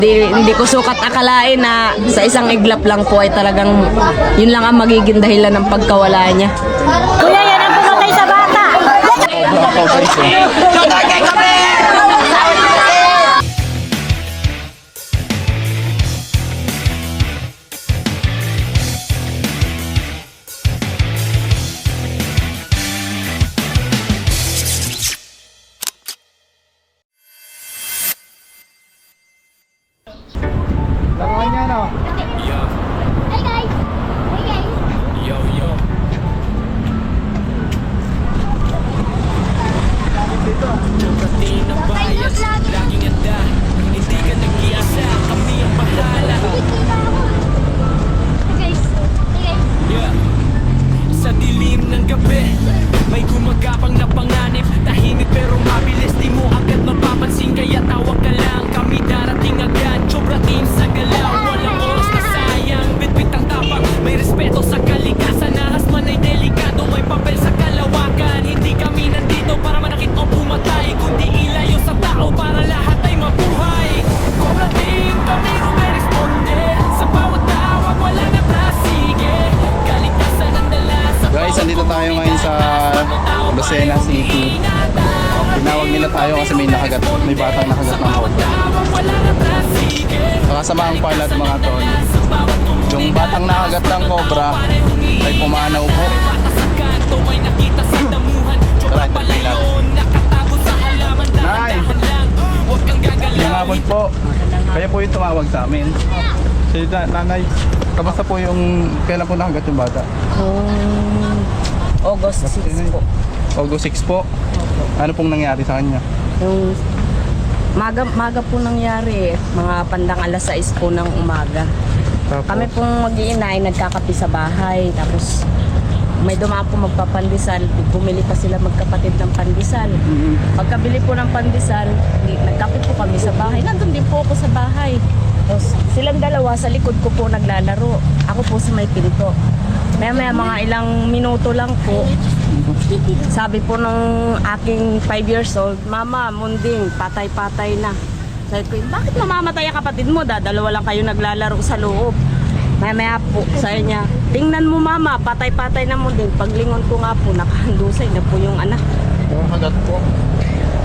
Hindi ko sukat akalain na sa isang iglap lang po ay talagang yun lang ang magiging dahilan ng pagkawala niya. Kuya, yan ang pumatay sa bata. Laruan niya, no? Hey guys! Hey guys! Laging handa, hindi ka nag-iasa, kami ang bahala. Hey guys! Hey guys! Sa dilim ng gabi, may gumagapang na panganib. Tahimik pero mabilis, di mo agad mapapansin. Kaya tawag ka lang, kami darating agad. Sobra team sa galaw, walang oras na sayang. Bitbit ang tapang, may respeto sa kalikasan. Nahas man ay delikado, may papel sa kalawakan. Hindi kami nandito para manakit o pumatay, kundi ilayo sa tao para lahat ay mabuhay. Cobra team, kami rumeresponde. Sa bawat tawag, wala na plasige. Kaligtasan ang dala sa Guys, andito tayo ngayon sa Lucena City. Tinawag nila tayo kasi may batang nakagat ng cobra. Nakasamaang pala at mga tol. Yung batang nakagat ng cobra ay pumanaw po. Tara, itayin natin. Nay! Yung hapon po. Kaya po yung tumawag sa amin. Si nanay, kamusta po kailan po nakagat yung bata? August 6 po. August 6 po. Ano pong nangyari sa kanya? Yung maga po nangyari, mga pandang alas 6 po ng umaga. Tapos, Kami pong mag-iina ay nagkakapi sa bahay. Tapos may dumaan po magpapandesal. Bumili pa sila magkapatid ng pandesal. Pagkabili po ng pandesal, nagkape po kami sa bahay. Nandun din po ako sa bahay. Tapos silang dalawa sa likod ko po naglalaro. Ako po sa may pinto. Maya mga ilang minuto lang po, sabi po nung aking 5 years old, Mama, Munding, patay-patay na. Sabi ko, bakit mamamatay ang kapatid mo? Dalawa lang kayo naglalaro sa loob. Maya po, sabi niya, tingnan mo Mama, patay-patay na Munding. Paglingon ko nga po, nakahandusay na po yung anak. kagat po.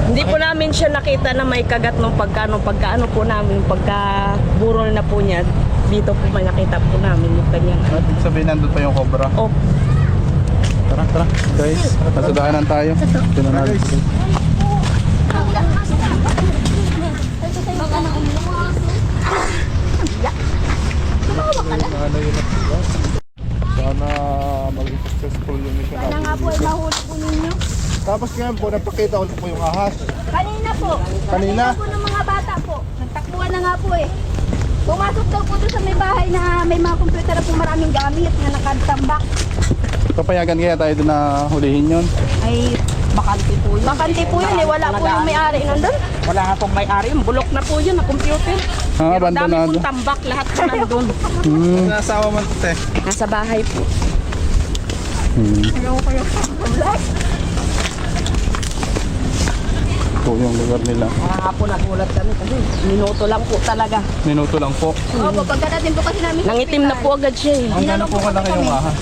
Hindi po namin siya nakita na may kagat nung pagkaano po namin, pagkaburol na po niya, dito po may nakita po namin yung kanyang Ibig sabihin nandun pa yung cobra. oh. Tara, guys. Nasa daanan tayo. Tignan natin. Sana maging successful yung mission Sana nga po ay mahuli po ninyo. Tapos ngayon po, napakita ulit po yung ahas. Kanina po. Kanina? po ng mga bata po. Nagtakbuhan na nga po eh. Pumasok daw po doon sa may bahay na may mga computer na po maraming gamit na nakatambak. Papayagan kaya tayo doon na hulihin yun. Ay, bakante po yun. Bakante po yun eh. Wala po yung may-ari nandun. Wala nga pong may-ari, yung bulok na po yun, na computer. Ah, Pero dami abandonado. pong tambak, lahat po nandun. Nasawa man ito eh. Nasa bahay po. Ito yung lugar nila. Kaya nga po nagulat kami kasi minuto lang po talaga. Minuto lang po. Opo, pagkadating po kasi namin. Nangitim na po agad siya eh. Ang gano'n po kalaki yung ahas.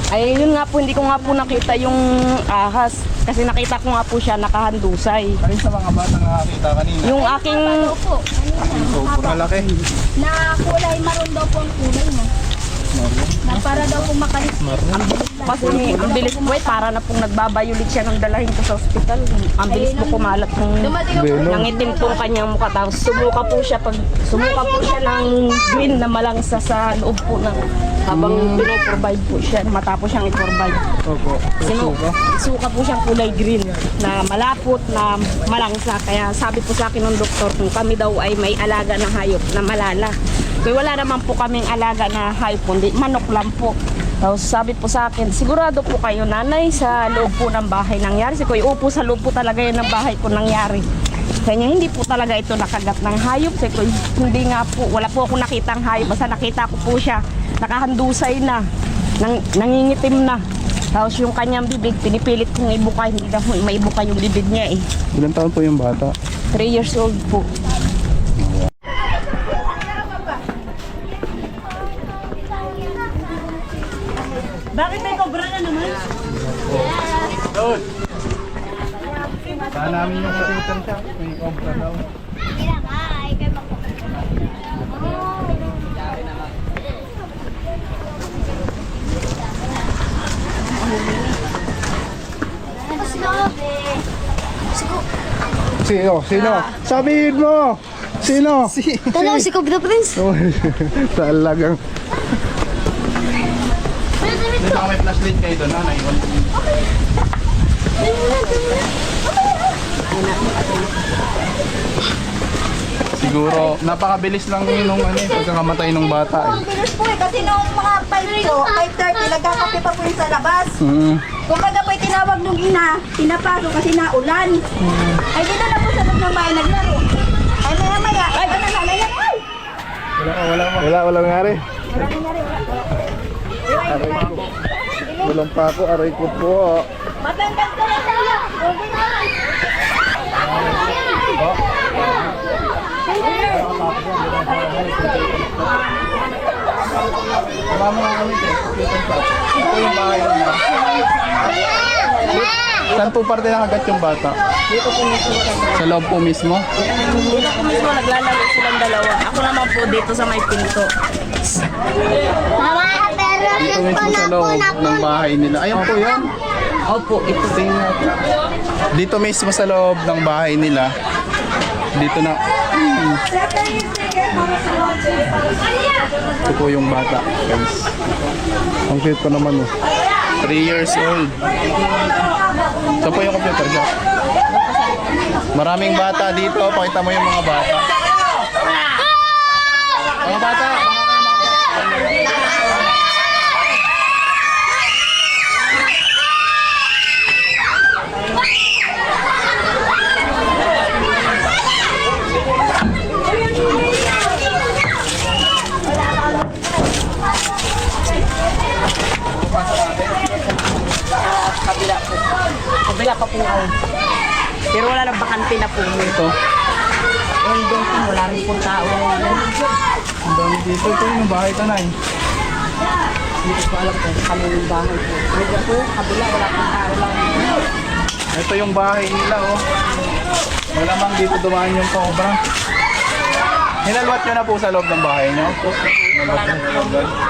Ay, yun nga po, hindi ko nga po nakita yung ahas. Kasi nakita ko nga po siya nakahandusay. Alin sa mga batang nakakita kanina? Yung aking, Daw po. So, malaki. Na kulay maroon daw po ang kulay mo. Na para daw po makalis. kasi ang bilis po eh, para na pong nagbabayulit siya nung dalahin ko sa ospital. Ang bilis po kumalat ng Dumating Belo. nangitim po ang kanyang mukha. Tapos sumuka po siya ng green na malangsa sa loob po ng habang pinoprovide po siya matapos siyang i-provide. Opo. Suka po siyang kulay green na malapot na malangsa. Kaya sabi po sa akin ng doktor kung kami daw ay may alaga na hayop na malala. Kaya wala naman po kaming alaga na hayop, kundi manok lang po. Tapos sabi po sa akin, sigurado po kayo nanay sa loob po ng bahay nangyari. Si Kuya, upo sa loob po talaga yan ng bahay ko nangyari. Kanya hindi po talaga ito nakagat ng hayop. Si Kuya, hindi nga po, wala po ako nakitang hayop. Basta nakita ko po siya, nakahandusay na, nangingitim na. Tapos yung kanyang bibig, pinipilit kong ibuka, hindi na po maibuka yung bibig niya eh. Ilan taon po yung bata? 3 years old po. Bakit may cobra na naman? Doon. Saan namin yung kasitan siya? May cobra daw. Sino? Sino? Sabihin mo! Sino? Tala si Cobra Prince. Talagang. Dito ka may flashlight kayo doon, ha? Naiwan. Siguro, napakabilis lang nung pagkakamatay ng bata Ang bilis po eh, kasi noong mga 5 po, 5:30, nagkakape pa po yun sa labas. Kung baga po tinawag nung ina, pinapasok kasi naulan. Ay dito na po sa loob ng bahay naglaro. Ay maya, ay ano na, ay! Wala nangyari. Wala nangyari, wala. Walang pa ako, aray ko po. Matanggal ka na tayo! Okay na! Mama nga kami, ito yung bahay nila. Saan po parte nakagat yung bata? Dito po mismo. Sa loob po mismo? Dito po mismo naglalaro silang dalawa. Ako naman po dito sa may pinto. Mama, pero Dito mismo sa loob ng bahay nila. Ayun po yun. Opo, ito. Dito mismo sa loob ng bahay nila. Dito na. Ito po yung bata, guys. Ang cute ko naman oh. 3 years old. So po yung computer shop. Maraming bata dito. Pakita mo yung mga bata. Mga bata. Kabila po. Kabila pa po ako. Pero wala na bakante na po. Ito. And doon po, wala rin po tao. Ang dami dito. Ito yung bahay tanay. Hindi ko alam kung kami yung bahay po. Medyo po, kabila, wala pong tao lang. Ito yung bahay nila, oh. Malamang dito dumaan yung cobra. Hinalwat nyo na po sa loob ng bahay nyo.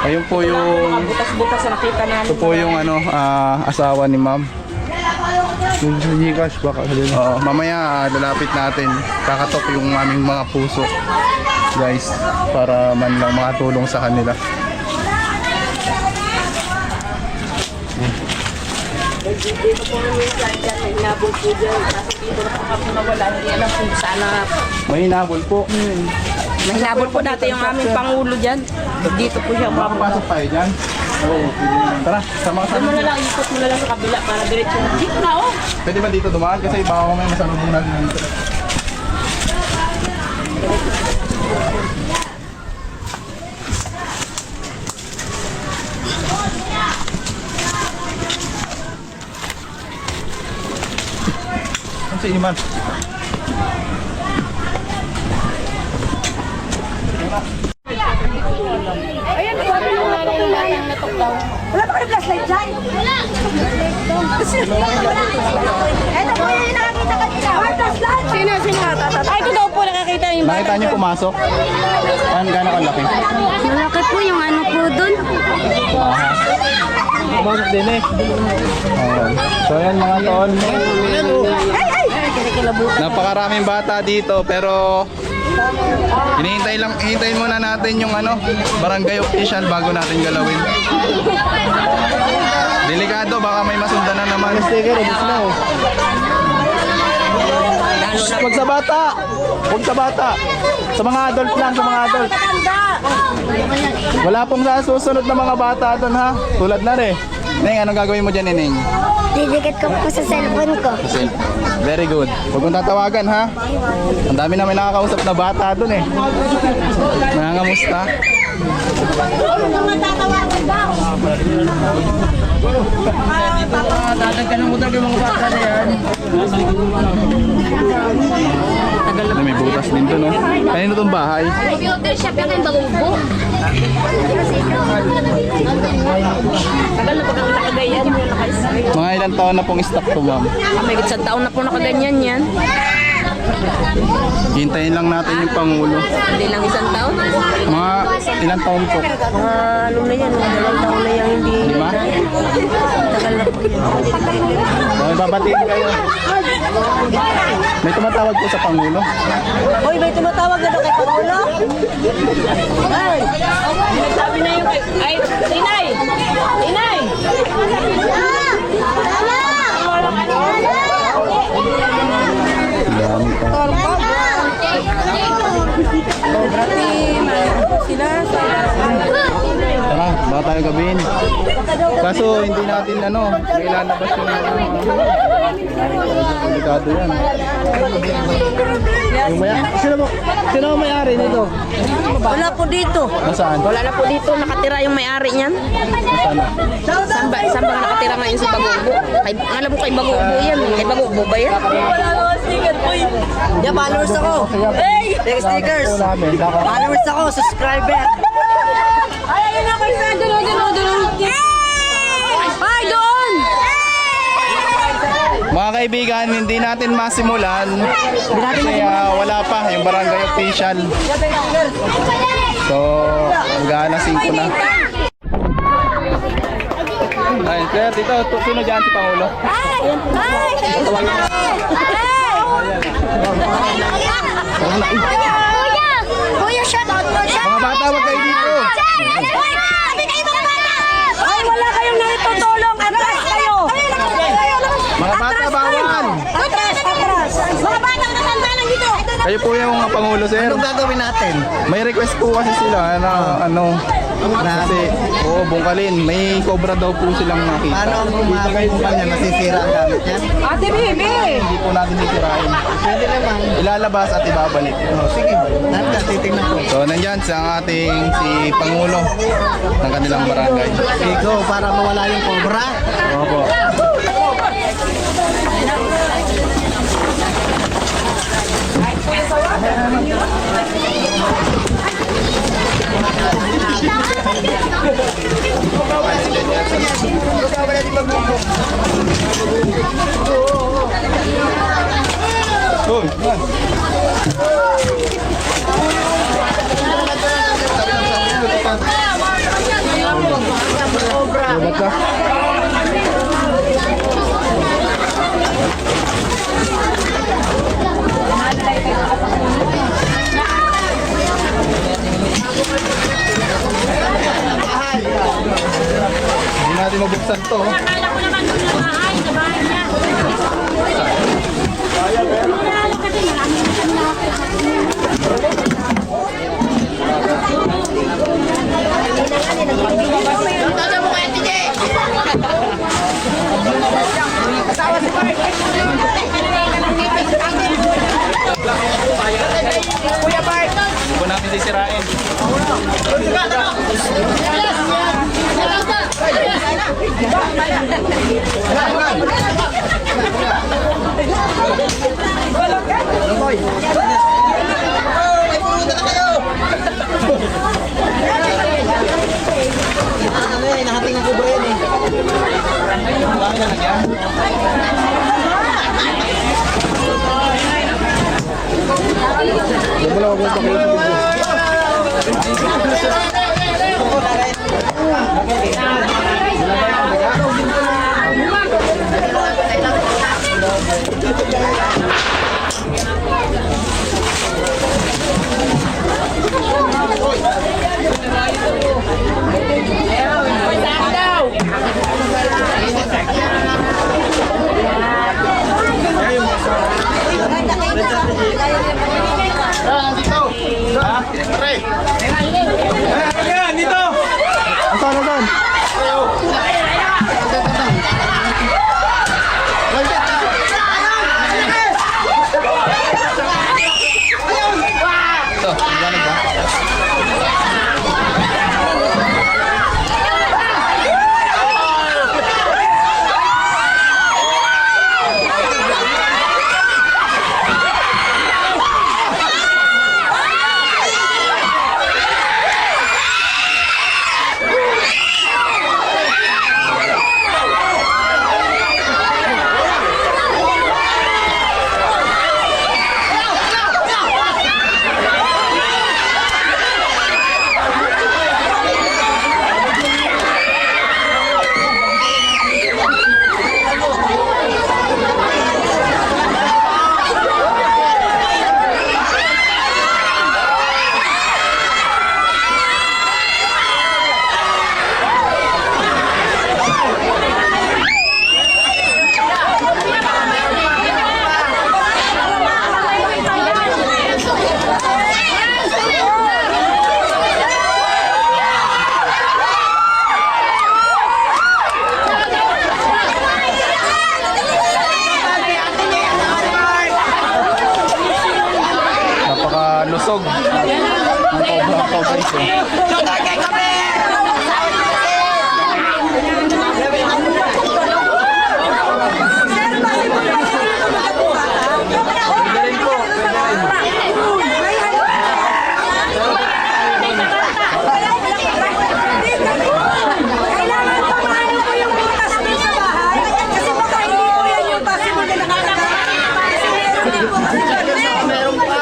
Ayun po Mga yung... butas-butas na nakita namin. Ito po yung asawa ni ma'am. Yung sa Gcash baka sabihin. Oo, mamaya lalapit natin. Kakatok yung aming mga puso. Guys, para man lang makatulong sa kanila. Dito po yung dyan, may nabong po dyan. Kasi dito na po kami nawala. Hindi alam kung saan na... May hinabol po. Nahinabol po dati yung aming pangulo dyan. Dito po siya. Makapasok tayo dyan. Oo. Tara, sama Doon mo na lang, ikot mo na lang sa kabila para diretso. Dito na, oh! Pwede ba dito dumaan? Kasi baka may masalubong natin dito. Ano si Iman? Ayan, sabi nung nanay yung nanay natok daw. Wala pa kayo flashlight dyan? Wala. Ito po yung nakakita kanina. Wala flashlight. Sino nakakita? Ay, ito daw po nakakita yung Nakita niyo pumasok? Gano'n kalaki? Malaki po yung ano po dun. Pumasok din eh. So ayan mga tol. Napakaraming bata dito pero hintayin muna natin yung barangay official bago natin galawin. Delikado, baka may masundan na naman. Sticker, ubus na oh. Huwag sa bata! Huwag sa bata! Sa mga adult lang, sa mga adult. Wala pong susunod na mga bata doon ha. Tulad na rin. Neng, anong gagawin mo dyan, Neng? Didikit ko po sa cellphone ko. Very good. Huwag mong tatawagan ha. Ang dami namin nakakausap na bata doon eh. Nangangamusta. Ano naman tatawagan daw? May butas din to, no? Kanino tong bahay? Computer shop yan ang bagubo. Tagal na pag nakagayan mo naka-stay. Mga ilang taon na pong stock to, ma'am? May isang taon na po nakaganyan yan. Hintayin lang natin yung Pangulo. Hindi lang isang taon. Mga ilang taon po? Mga ano na yan, mga dalawang taon na yan hindi. Lima? Tagal na po yan. May babatiin kayo. May tumatawag po sa Pangulo. Hoy, may tumatawag na daw kay Pangulo? Ay! Nagsabi na yung kay... Ay, Inay! Inay! Dami pa. Tara, baka tayo gabihin. Kaso hindi natin may lalabas yung delikado yan. Sino ang may-ari nito? Wala po dito. Nasaan? Wala na po dito. Nakatira yung may-ari niyan. Nasaan na? Saan ba nakatira ngayon sa Bagubo? Alam mo kay Bagubo yan. Kay Bagubo ba yan? Yeah, followers ako. Hey! Take stickers. Followers ako, subscriber. Ay, ayun na kayo sa dulo. Ay, doon! Mga kaibigan, hindi natin masimulan kasi wala pa yung barangay official. So, mag-aalas 5 na. Ay, sir, dito, sino dyan si Pangulo? Kuya, shout out mo siya. Mga bata, wag kayo dito. Ay, wala kayong naitutulong. Atras kayo! Mga bata, bawal. Atras! Mga batang natanda lang dito! Kayo po yung Pangulo, sir. Anong gagawin natin? May request po kasi sila kasi bungkalin. May cobra daw po silang nakita. Paano ang bumabungkal niya? Nasisira ang gamit niya? Ate Bibi! Hindi po natin titirain. Pwede naman. Ilalabas at ibabalik. Sige, nanda, titignan ko. So nandyan sa ating si Pangulo ng kanilang barangay. Ikaw, para mawala yung cobra. Opo. Hoy, man. Lobat ka. Hindi natin mabuksan to. Akala ko naman doon sa bahay, sa bahay niya. Nalala ka din, marami na siyang Hindi po natin sisirain. Nahating ang cobra yan eh. Wala akong pakita dito. Saan? Ito, magkano ba? Kailangan pa maano ko yung butas din sa bahay. Kasi baka hindi po yan yung possible na nakakagawa. Kasi meron din po kasi meron pa.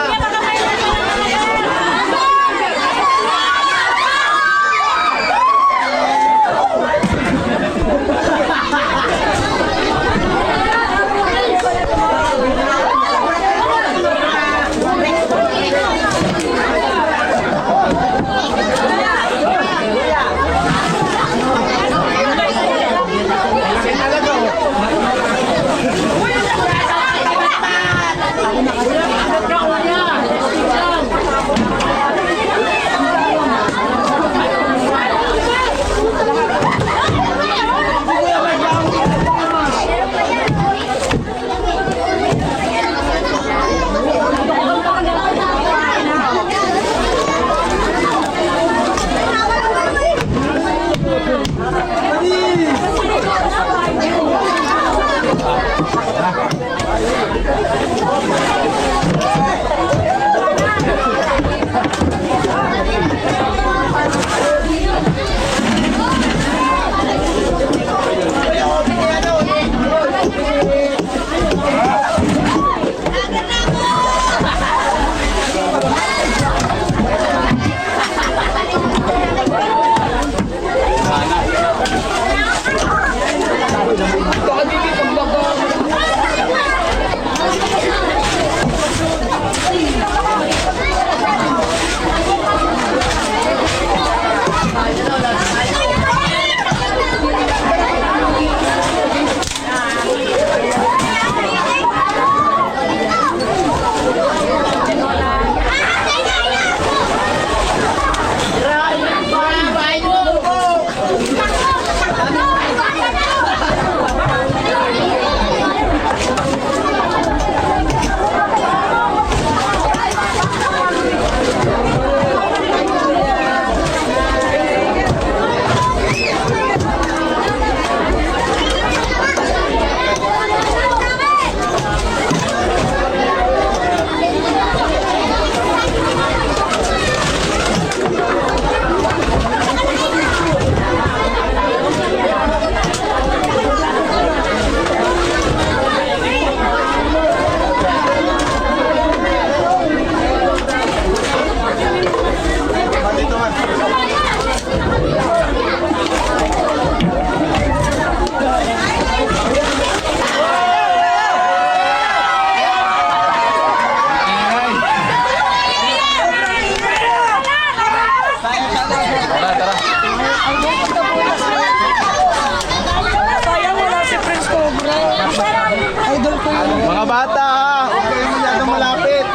Mga bata ha, huwag kayo masyadong malapit.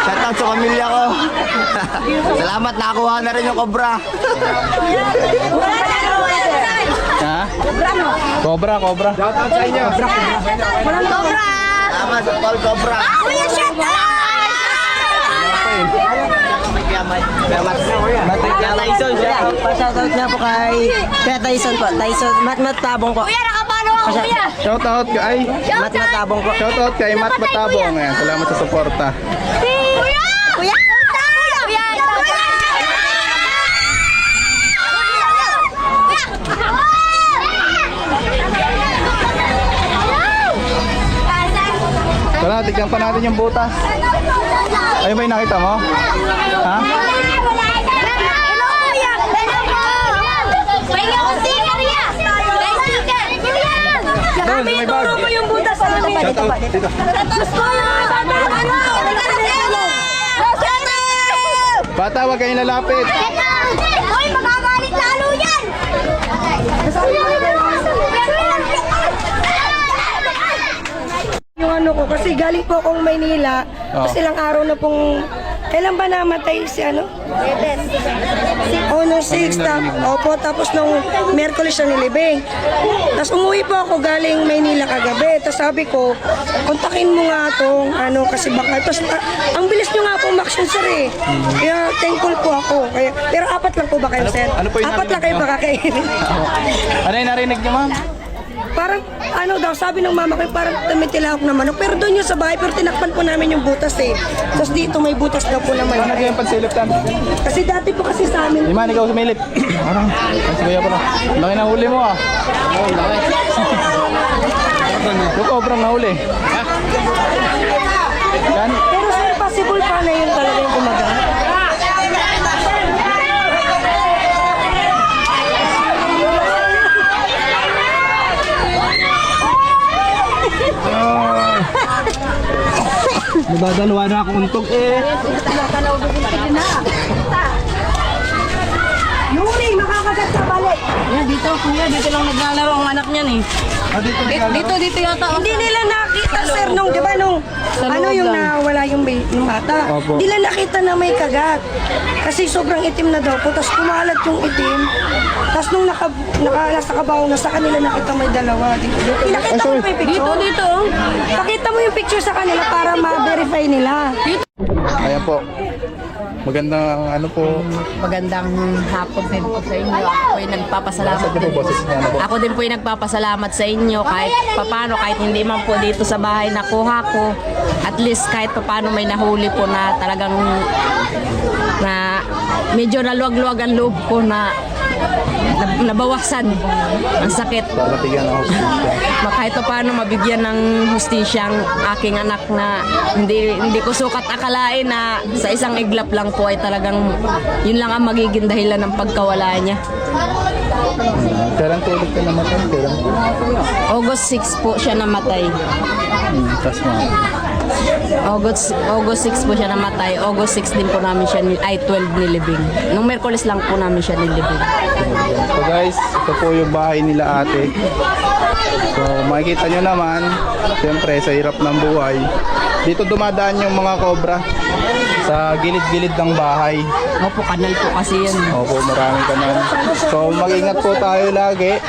Shoutout sa pamilya ko. Salamat, nakakuha na rin yung cobra. Ha? Cobra, cobra. Shoutout sa inyo. Walang cobra! Salamat sa Paul Cobra. Kuya, shut up! Tyson siya. Pa-shoutout nga po kay Tyson po. Tyson, Mat Tabong po. Kuya, nakapalo ako, kuya. Shoutout kay Mat Tabong po. Shoutout kay Matt Matabong. Ayan, salamat sa suporta. Kuya! Kuya! Kuya! Tara, tignan pa natin yung butas. Ayun ba yung nakita mo? Ha? Hello, kuya! Hello po! Pahinga ko sticker, kuya! Sticker! Kuya! Doon, may bag. Turo mo yung butas sa amin. Shoutout dito. Bata, huwag kayong lalapit. Hoy, magagalit lalo yan! Yung ano ko, kasi galing po akong Maynila, Oh. tapos ilang araw na pong Kailan ba namatay si ano? Nung 6. Opo, tapos nung Miyerkules siya nilibing. Tapos umuwi po ako galing Maynila kagabi. Tapos sabi ko, kontakin mo nga tong ano, kasi baka. Tapos ang bilis nyo nga po umaksyon, sir eh. Kaya thankful po ako. Kaya, pero 4 lang po ba kayo, sir? ano po yung 4 lang kayo narinig baka kayo. Ano yung narinig niyo, ma'am? Parang ano daw, sabi ng mama ko, parang tumitilahok na manok. Pero doon yun sa bahay, pero tinakpan po namin yung butas eh. Tapos dito may butas daw po naman. Ano yung pansilip tan? Kasi dati po kasi sa amin, Iman, ikaw sumilip. Ano? Ay, sige pa na. Laki na huli mo ah. Yung cobrang nahuli. Yan. pero sir, possible pa na yun talaga yung kumagat. Nagdadalawa na ako untog eh. Yuri, makakagat sa balik. Dito, kuya, dito lang naglalaro ang anak niyan eh. Dito yata. Hindi nila nakita, sir, nung, di ba, nung, Sa ano loob yung lang. nawala yung bata. Opo. Hindi nila nakita na may kagat. Kasi sobrang itim na daw po. Tapos kumalat yung itim. Tapos nung nasa kabaw na sa kanila nakita may dalawa. Nakita mo pa yung picture? Dito. Pakita mo yung picture sa kanila para ma-verify nila. Ayan po. Magandang ano po. Magandang hapon din po sa inyo. Ako po'y nagpapasalamat din po. Ako din po'y nagpapasalamat sa inyo kahit papano, kahit hindi man po dito sa bahay nakuha ko. At least kahit papano may nahuli po na talagang na medyo naluwag-luwag ang loob ko na nabawasan ang sakit. Mabigyan ako. Kahit pa paano mabigyan ng hustisya ang aking anak na hindi ko sukat akalain na sa isang iglap lang po ay talagang yun lang ang magiging dahilan ng pagkawala niya. Kailan po ulit ka namatay? Kailan po? August 6 po siya namatay. Tas mo. August 6 po siya namatay. August 6 din po namin siya, 12 nilibing. Nung Miyerkules lang po namin siya nilibing. So guys, ito po yung bahay nila ate. So makikita nyo naman, siyempre sa hirap ng buhay, dito dumadaan yung mga cobra sa gilid-gilid ng bahay. Opo, kanal po kasi yan. Opo, maraming kanal. So mag-ingat po tayo lagi.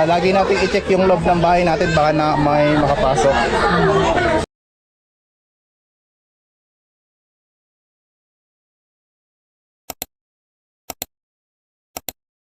Lagi natin i-check yung loob ng bahay natin, baka na may makapasok.